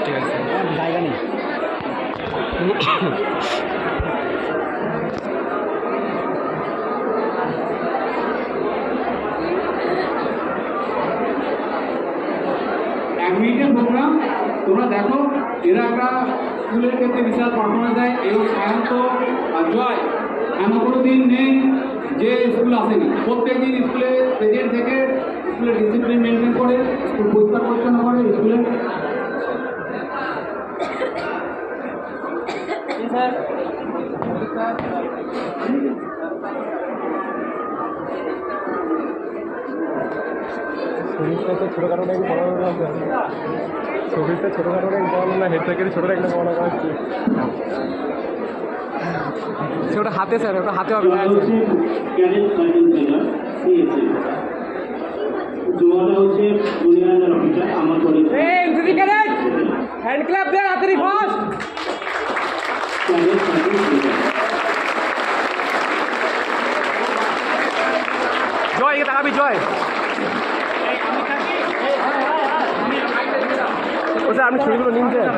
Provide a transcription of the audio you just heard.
ঠিক আছে, জায়গা নেই। এক মিনিটের প্রোগ্রাম তোমরা দেখো, এরা একটা স্কুলের ক্ষেত্রে বিশাল পারফরমেন্স দেয় এবং সায়ন্ত আর জয় এমন কোনো দিন নেই যে স্কুল আসেনি। প্রত্যেক দিন স্কুলে প্রেজেন্ট থেকে স্কুলের ডিসিপ্লিন মেনটেন করে, স্কুল পরিষ্কার পরিচ্ছন্ন করে স্কুলে। স্যার শরীরটা তো ছোটোখাটো নাকি পড়ানো আছে, শরীরটা ছোটোখাটো নাকি পড়ানো না, হেড থেকে ছোটো একটা পড়ানো হচ্ছে। সে ওটা হাতে স্যার, ওটা হাতে হবে না। হ্যান্ড ক্লাব দেন হাতেরই ফার্স্ট। জয় একে তাকাবি, জয় ও স্যার আপনি ছবিগুলো নিন স্যার।